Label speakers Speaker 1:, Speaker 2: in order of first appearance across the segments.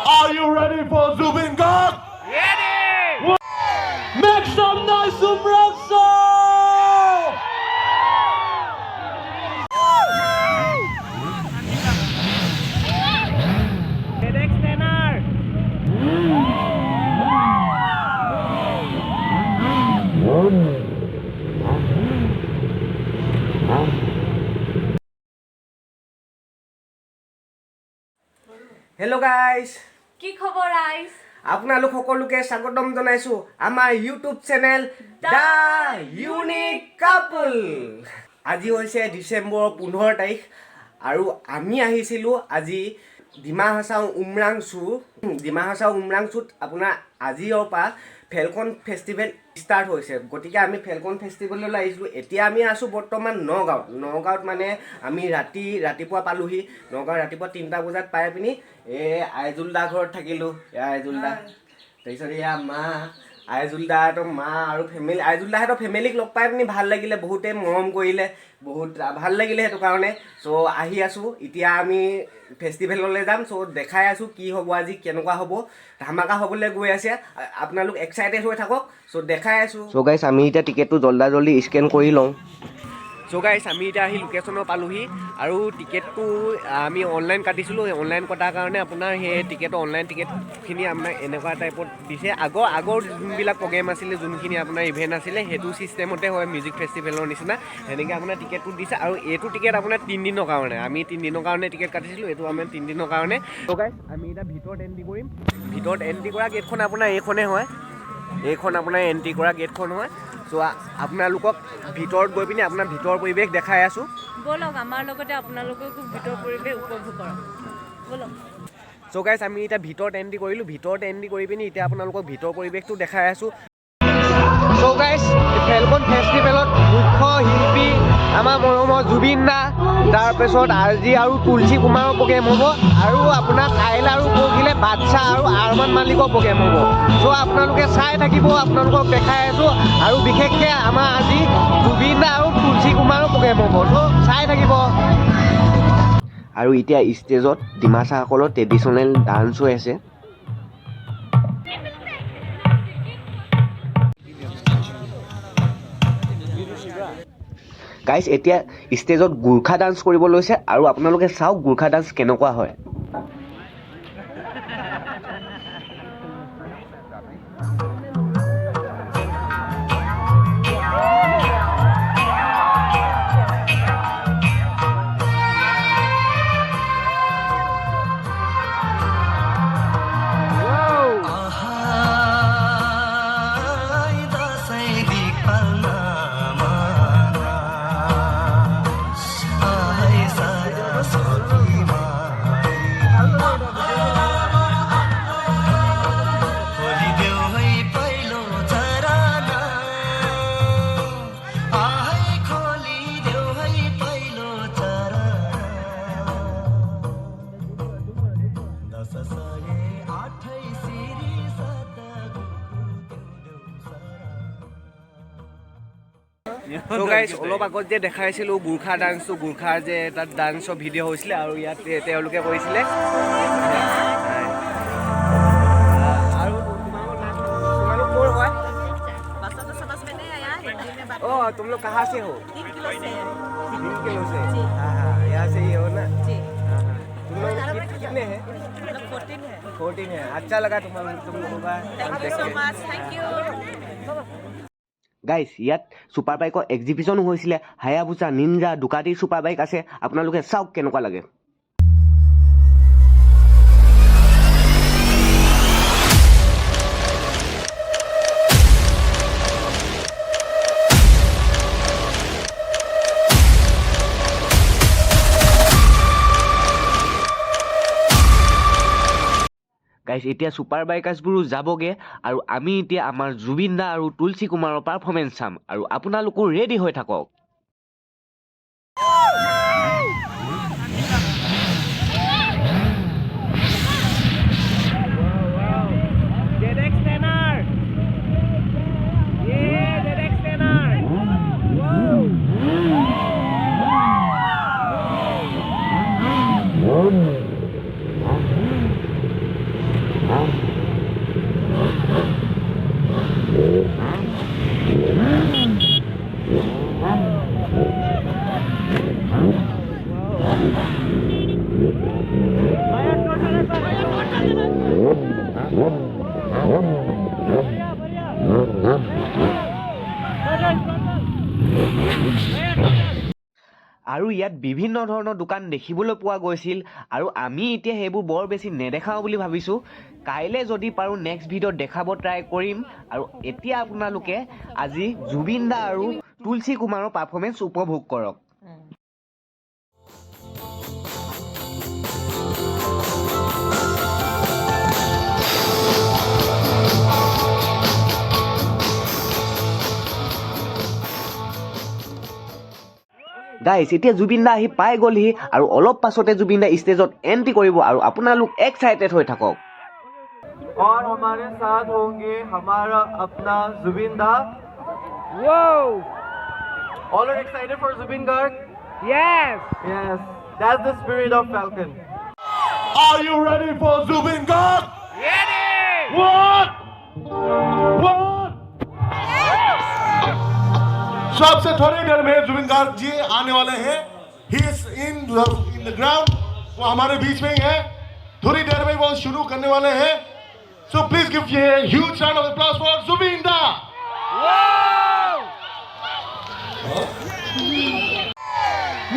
Speaker 1: Are you ready for Zubeen Garg?
Speaker 2: Ready!
Speaker 1: Make some noise to Bronzo!
Speaker 2: TEDx tenor!
Speaker 3: Hello guys!
Speaker 4: কি খবৰ আইস?
Speaker 3: আপোনালোক সকলোকে স্বাগতম জনাইছো আমাৰ ইউটিউব চেনেল দা ইউনিক কাপল। আজি হৈছে ডিচেম্বৰ 15 তাৰিখ আৰু আমি আহিছিলো আজি ডিমা হাছাও উমৰাংচুত আপোনাৰ আজিৰ পৰা ফেলকন ফেষ্টিভেল ষ্টাৰ্ট হৈছে। গতিকে আমি ফেলকন ফেষ্টিভেললৈ আহিছিলোঁ। এতিয়া আমি আছোঁ বৰ্তমান নগাঁৱত মানে আমি ৰাতিপুৱা পালোহি। নগাঁৱত ৰাতিপুৱা 3টা বজাত পাই পিনি আইজুল দা ঘৰত থাকিলোঁ। আইজুল দা তাৰপিছত এয়া আইজুল দাহঁতৰ মা আৰু ফেমিলি, আইজুল দাহঁতৰ ফেমিলিক লগ পাই পিনি ভাল লাগিলে, বহুতে মৰম কৰিলে, বহুত ভাল লাগিলে সেইটো কাৰণে। চ' আহি আছোঁ, এতিয়া আমি ফেষ্টিভেললৈ যাম। চ' দেখাই আছোঁ কি হ'ব আজি, কেনেকুৱা হ'ব, ধামাকা হ'বলৈ গৈ আছে। আপোনালোক এক্সাইটেড হৈ থাকক। চ' দেখাই আছোঁ। চ' গাইছ আমি এতিয়া টিকেটটো জল্দি স্কেন কৰি লওঁ। চ' গাইছ আমি এতিয়া আহি লোকেশ্যনত পালোহি আৰু টিকেটটো আমি অনলাইন কাটিছিলোঁ। অনলাইন কটাৰ কাৰণে আপোনাৰ সেই অনলাইন টিকেটখিনি আপোনাক এনেকুৱা টাইপত দিছে। আগৰ যোনবিলাক প্ৰগ্ৰেম আছিলে, যোনখিনি আপোনাৰ ইভেণ্ট আছিলে, সেইটো ছিষ্টেমতে হয়, মিউজিক ফেষ্টিভেলৰ নিচিনা। সেনেকৈ আপোনাৰ টিকেটটো দিছে আৰু এইটো টিকেট আপোনাৰ 3 দিনৰ কাৰণে। আমি 3 দিনৰ কাৰণে টিকেট কাটিছিলোঁ, এইটো আমাৰ 3 দিনৰ কাৰণে। চ' গাইছ আমি এতিয়া ভিতৰত এণ্ট্ৰি কৰিম। ভিতৰত এণ্ট্ৰি কৰা গেটখন আপোনাৰ এইখনেই হয়, এইখন আপোনাৰ এণ্ট্ৰি কৰা গেটখন হয়। চ' আপোনালোকক ভিতৰত গৈ পিনি আপোনাৰ ভিতৰৰ পৰিৱেশ দেখাই আছোঁ।
Speaker 4: বলক আমাৰ লগতে আপোনালোককো ভিতৰ পৰিৱেশ উপভোগ কৰক। বলক।
Speaker 3: চ' গাইছ আমি এতিয়া ভিতৰত এণ্ট্ৰি কৰিলোঁ। ভিতৰত এণ্ট্ৰি কৰি পিনি এতিয়া আপোনালোকক ভিতৰ পৰিৱেশটো দেখাই আছোঁ। চ' গাইছ ফেলকন ফেষ্টিভেলত মুখ্য শিল্পী আমাৰ মৰমৰ জুবিন দা, তাৰপিছত আজি আৰু তুলসী কুমাৰৰ প্ৰগ্ৰেম হ'ব আৰু আপোনাৰ কাইলৈ আৰু পৰহিলে বাদশা আৰু আৰমান মালিকৰ প্ৰগ্ৰেম হ'ব। চ' আপোনালোকে চাই থাকিব, আপোনালোকক দেখাই আছোঁ। আৰু বিশেষকৈ আমাৰ আজি জুবিন দা আৰু তুলসী কুমাৰৰ প্ৰগ্ৰেম হ'ব। চ' চাই থাকিব। আৰু এতিয়া ষ্টেজত ডিমাছাসকলৰ ট্ৰেডিশ্যনেল ডান্স হৈ আছে। গাইজ এতিয়া ষ্টেজত গোৰ্খা ডান্স কৰিব লৈছে আৰু আপোনালোকে চাওক গোৰ্খা ডান্স কেনেকুৱা হয়। চ' গাইজ অলপ আগত যে দেখাইছিলোঁ গোৰ্খা ডান্সটো, গোৰ্খাৰ যে তাত ডান্সৰ ভিডিঅ' হৈছিলে আৰু ইয়াত তেওঁলোকে কৰিছিলে। আৰু তোমালোক ক'ৰ হয়? অঁ तुम लोग कहाँ से हो?
Speaker 4: 3 किलो से है।
Speaker 3: 3 किलो से?
Speaker 4: जी।
Speaker 3: हाँ हाँ, यहाँ से ही हो ना?
Speaker 4: जी।
Speaker 3: हाँ हाँ। तुम लोग कितने हैं?
Speaker 4: 14 है।
Speaker 3: 14 है। अच्छा लगा तुम लोगों का।
Speaker 4: Thank you so much. Thank you. Guys ইয়াত ছুপাৰ বাইকৰ এক্সিবিশ্যনো হৈছিলে। হায়াবুছা, নিনজা, ডুকাটিৰ ছুপাৰ বাইক আছে। আপোনালোকে চাওক কেনেকুৱা লাগে। গাইজ এতিয়া ছুপাৰ বাইকাৰ্ছবোৰো যাবগৈ আৰু আমি এতিয়া আমাৰ জুবিন দা আৰু তুলসী কুমাৰৰ পাৰফৰ্মেঞ্চ চাম আৰু আপোনালোকো ৰেডি হৈ থাকক। আৰু ইয়াত বিভিন্ন ধৰণৰ দোকান দেখিবলৈ পোৱা গৈছিল আৰু আমি এতিয়া সেইবোৰ বৰ বেছি নেদেখাওঁ বুলি ভাবিছোঁ। কাইলৈ যদি পাৰোঁ নেক্সট ভিডিঅ'ত দেখাব ট্ৰাই কৰিম। আৰু এতিয়া আপোনালোকে আজি জুবিন দা আৰু তুলসী কুমাৰৰ পাৰফৰ্মেঞ্চ উপভোগ কৰক। গাইজ, এতিয়া জুবিন দা আহি পাই গ'লহি আৰু অলপ পাছতে জুবিন দা ষ্টেজত এণ্ট্ৰি কৰিব আৰু আপোনালোক এক্সাইটেড হৈ থাকক।
Speaker 1: और हमारे साथ होंगे हमारा अपना जुबीन दा।
Speaker 2: Whoa!
Speaker 1: All are excited for Zubeen Garg?
Speaker 2: Yes!
Speaker 1: Yes, that's the spirit of Falcon. Are you ready for Zubeen Garg?
Speaker 2: Ready!
Speaker 1: What? सबसे थोड़ी देर में जुबिन गार्ग जी आने वाले हैं। He is in the ground. वो हमारे बीच में ही है। थोड़ी देर में वो शुरू करने वाले हैं। So please give a huge round of applause for Zubeen Da.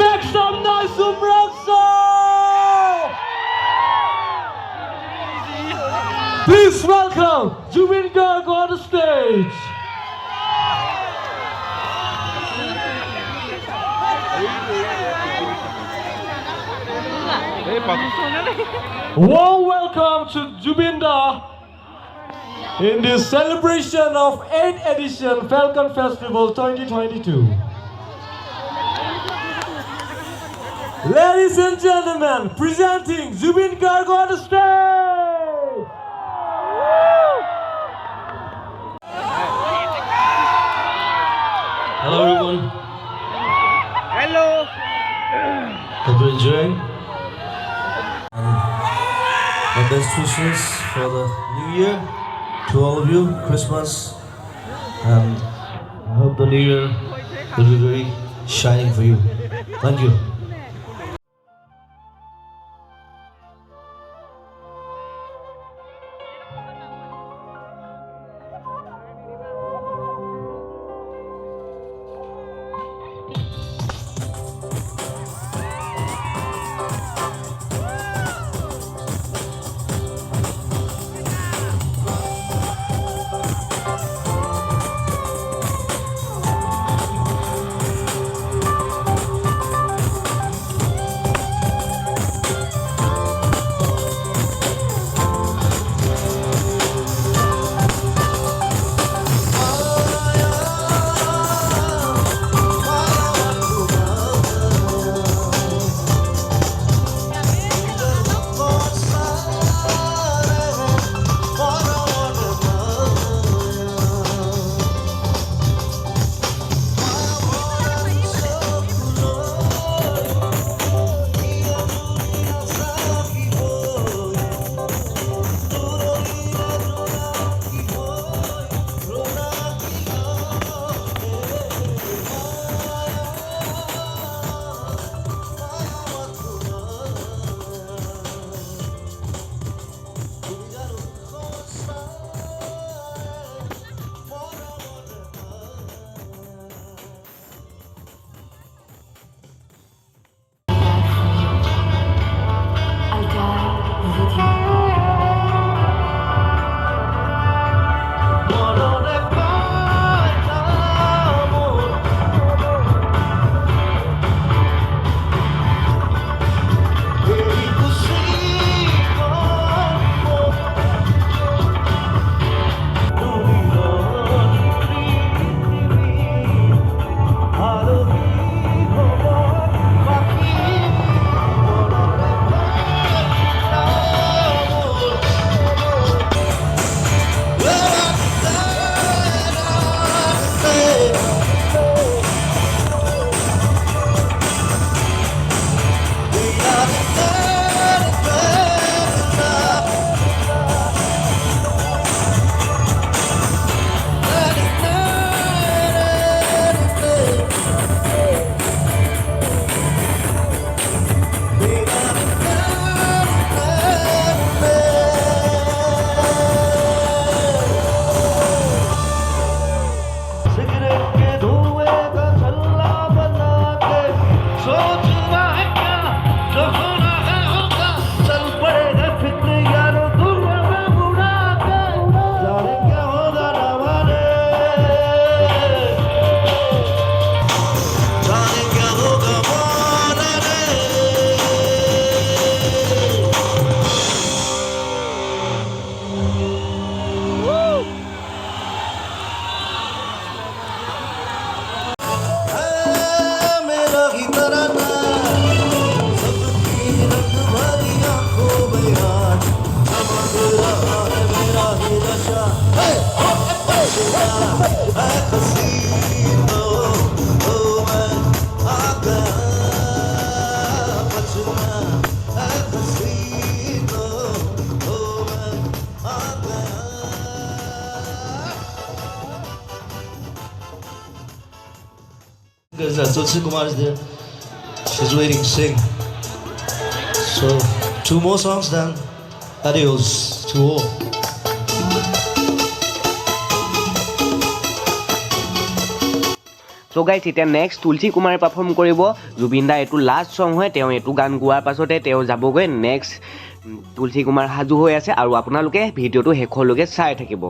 Speaker 1: Make some noise, Zubeen. Please welcome Zubeen Garg on the stage. Warm welcome to Zubeen Da in this celebration of 8th edition Falcon Festival 2022. Ladies and gentlemen, presenting Zubeen Garg on the stage.
Speaker 5: Hello everyone,
Speaker 2: Hello!
Speaker 5: hope you're enjoying. My best wishes for the new year to all of you, Christmas, and I hope the new year will be very shining for you. Thank you. Because Tulshi Kumar is there. She's waiting to sing. So, 2 more songs then. Adios to all.
Speaker 4: So guys, এতিয়া next তুলসী কুমাৰে perform কৰিব। জুবিন দা এইটো last song হয়, তেওঁ এইটো গান গোৱাৰ পাছতে তেওঁ যাবগৈ নেক্সট। তুলসী কুমাৰ সাজু হৈ আছে আৰু আপোনালোকে ভিডিঅ'টো শেষলৈকে চাই থাকিব।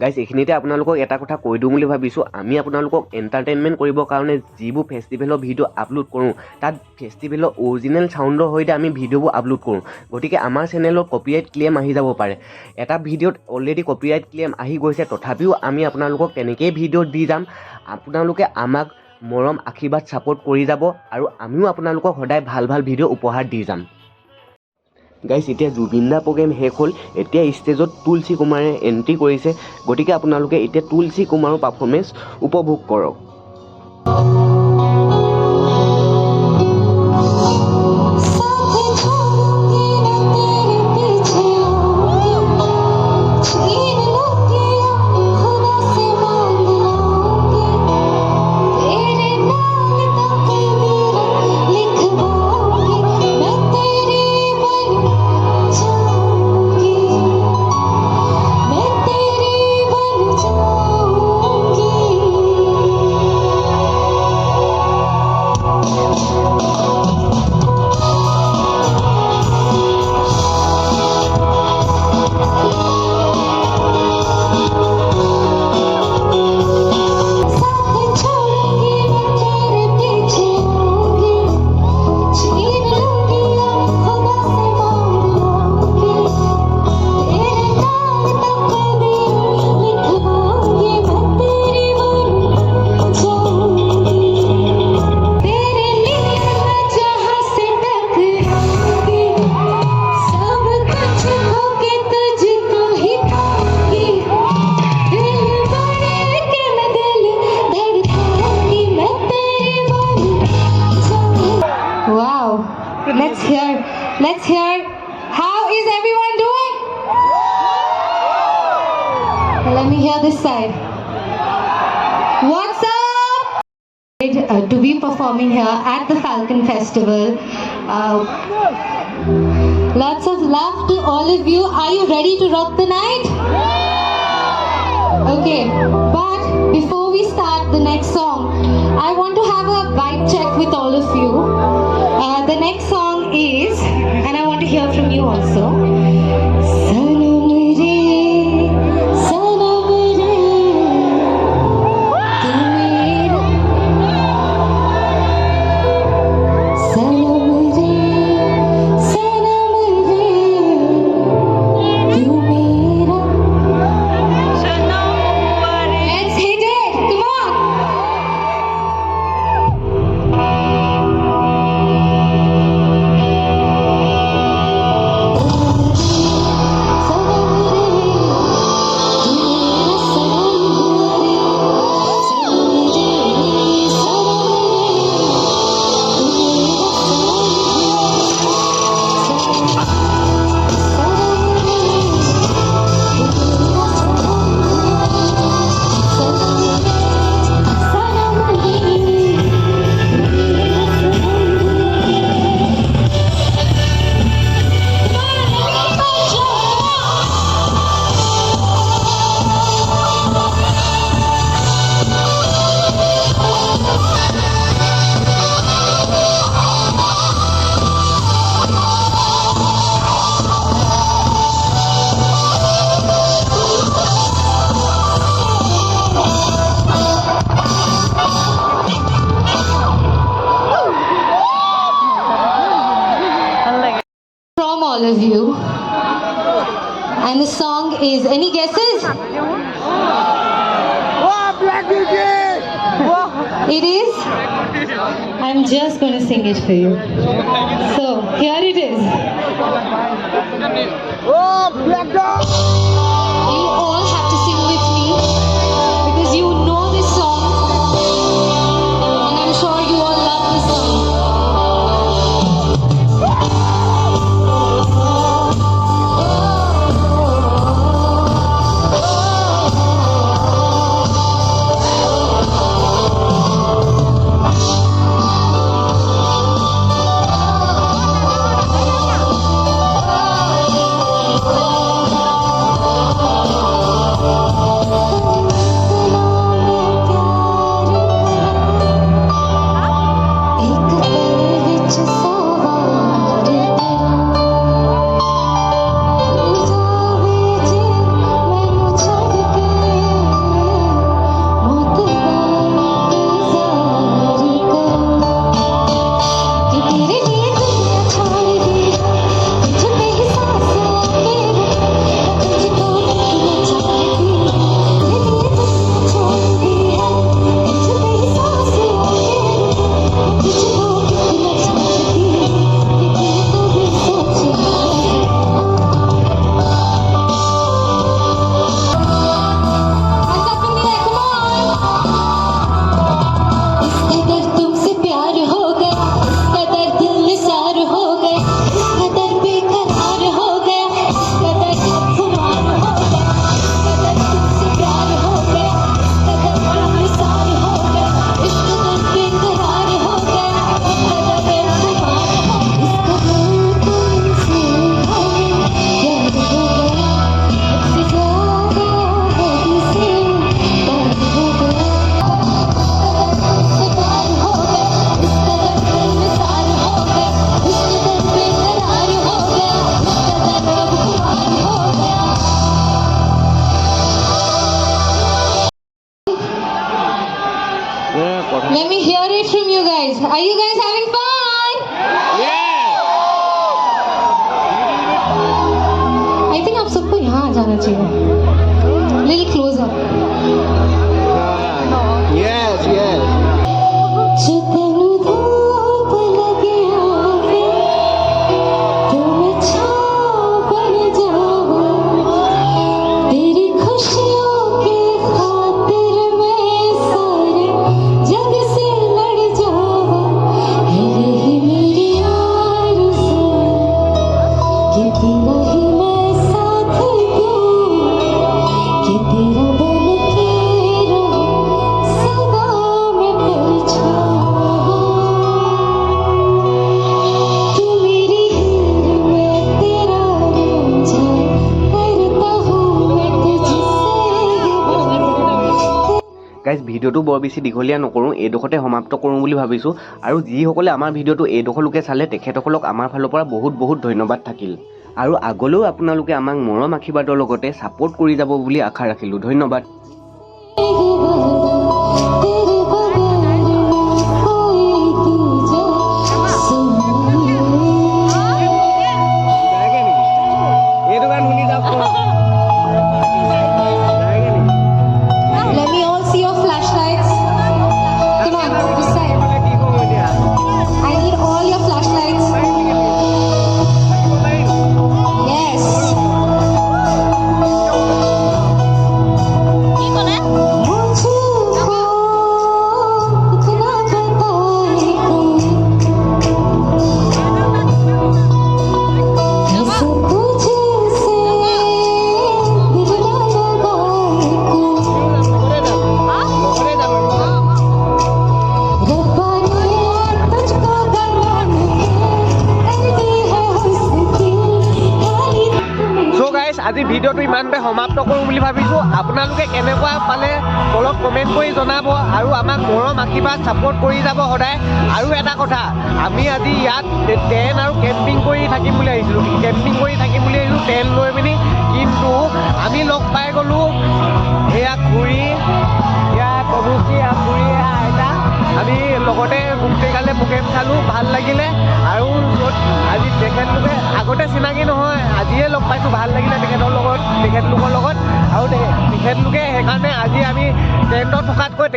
Speaker 4: গাইজ, এইখিনিতে আপোনালোকক এটা কথা কৈ দিওঁ বুলি ভাবিছোঁ। আমি আপোনালোকক এণ্টাৰটেইনমেণ্ট কৰিবৰ কাৰণে যিবোৰ ফেষ্টিভেলৰ ভিডিঅ' আপলোড কৰোঁ, তাত ফেষ্টিভেলৰ অৰিজিনেল চাউণ্ডৰ সৈতে আমি ভিডিঅ'বোৰ আপলোড কৰোঁ। গতিকে আমাৰ চেনেলত কপিৰাইট ক্লেইম আহি যাব পাৰে। এটা ভিডিঅ'ত অলৰেডি কপিৰাইট ক্লেইম আহি গৈছে, তথাপিও আমি আপোনালোকক তেনেকেই ভিডিঅ' দি যাম। আপোনালোকে আমাক মৰম আশীৰ্বাদ ছাপোৰ্ট কৰি যাব আৰু আমিও আপোনালোকক সদায় ভাল ভাল ভিডিঅ' উপহাৰ দি যাম। গাইজ, এতিয়া জুবিন দা প্ৰগ্ৰেম শেষ হ'ল। এতিয়া ষ্টেজত তুলসী কুমাৰে এণ্ট্ৰি কৰিছে। গতিকে আপোনালোকে এতিয়া তুলসী কুমাৰৰ পাৰফৰ্মেঞ্চ উপভোগ কৰক।
Speaker 6: Let's hear. How is everyone doing? Let me hear this side. What's up? To be performing here at the Falcon Festival. Lots of love to all of you. Are you ready to rock the night? Okay, but before we start the next song, I want to have a vibe check with all of you. The next song is, and I want to hear from you also. Sanam re, sanam re, tu mera. Sanam re, sanam re, tu mera. Let's hit it. Come on. From all of you, and the song is, any guesses? It is? I'm just going to sing it for you. So, here it is. You all have to sing with me. Are you guys having fun? I think आप सबको यहाँ आ जाना चाहिए. Little closer.
Speaker 3: Yes, yes.
Speaker 6: जो तेनू धूप लगे आवे, तो मैं छाँव बन जाऊँ. तेरी खुशियों के खातिर मैं सारे जग से लड़ जाऊँ. है यही मेरी आरज़ू कि तेरा ही मैं साथ दूँ, कि तेरा बन के रहूँ सदा मैं परछाऊँ. तू मेरी हीर मैं तेरा रांझा, करता हूँ मैं तुझसे
Speaker 4: গাইজ ভিডিঅ'টো বৰ বেছি দীঘলীয়া নকৰোঁ, এইডোখৰতে সমাপ্ত কৰোঁ বুলি ভাবিছোঁ। আৰু যিসকলে আমাৰ ভিডিঅ'টো এইডোখৰলৈকে চালে তেখেতসকলক আমাৰ ফালৰ পৰা বহুত বহুত ধন্যবাদ থাকিল। আৰু আগলৈও আপোনালোকে আমাক মৰম আশীৰ্বাদৰ লগতে ছাপোৰ্ট কৰি যাব বুলি আশা ৰাখিলোঁ। ধন্যবাদ।
Speaker 6: तेरे बगैर मैं कोई दूजा सुनिए.
Speaker 3: এইটো গান শুনি যাওক।
Speaker 6: Let me all see your flashlights. Come on, this side. I need all your flashlights. Yes. मुझको इतना बताए कोई, कैसे तुझसे दिल न लगाए कोई. रब्बा ने तुझको बनाने कर दी है उसकी खाली तुम्हें.
Speaker 3: চ' গাইজ আজি ভিডিঅ'টো ইমানতে সমাপ্ত কৰোঁ বুলি ভাবিছোঁ। আপোনালোকে কেনেকুৱা পালে তলত কমেণ্ট কৰি জনাব আৰু আমাক মৰম আশীৰ্বাদ ছাপোৰ্ট কৰি যাব সদায়। আৰু এটা কথা, আমি আজি ইয়াত টেণ্ট আৰু কেম্পিং কৰি থাকিম বুলি আহিছিলোঁ, টেণ্ট লৈ পিনি। কিন্তু আমি লগ পাই গ'লোঁ এয়া খুৰী, এয়া তনুশ্ৰী, খুৰী, এয়া আইতা। আমি লগতে গোটেইগালে প্ৰগ্ৰেম চালোঁ, ভাল লাগিলে। আৰু আজি তেখেতলোকে আগতে চিনাকি নহয়, আজিয়ে লগ পাইছোঁ, ভাল লাগিলে তেখেতলোকৰ লগত। আৰু তেখেতলোকে সেইকাৰণে আজি আমি টেণ্টত থকাতকৈ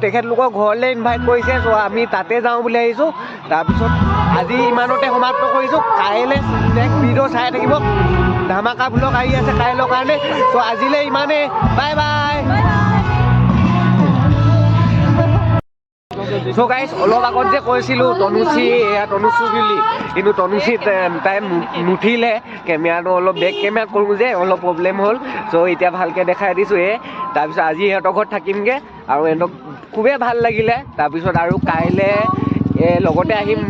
Speaker 3: তেখেতলোকৰ ঘৰলৈ ইনভাইট কৰিছে। চ' আমি তাতে যাওঁ বুলি আহিছোঁ। তাৰপিছত আজি ইমানতে সমাপ্ত কৰিছোঁ। কাইলৈ নেক্সট ভিডিঅ' চাই থাকিব, ধামাকা ব্লগ আহি আছে কাইলৈৰ কাৰণে। চ' আজিলৈ ইমানেই, বাই বাই। চ' গাইজ অলপ আগত যে কৈছিলোঁ তনুশ্ৰী বুলি, কিন্তু তনুশ্ৰী তাই নুঠিলে। কেমেৰাটো অলপ বেক কেমেৰাত কৰোঁ যে অলপ প্ৰব্লেম হ'ল। চ' এতিয়া ভালকৈ দেখাই দিছোঁ। তাৰপিছত আজি সিহঁতৰ ঘৰত থাকিমগৈ আৰু সিহঁতক খুবেই ভাল লাগিলে। তাৰপিছত আৰু কাইলৈ লগতে আহিম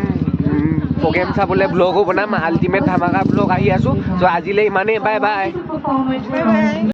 Speaker 3: প্ৰগ্ৰেম চাবলৈ, ব্লগো বনাম, আল্টিমেট ধামাকা ব্লগ আহি আছোঁ। চ' আজিলৈ ইমানেই, বাই বাই।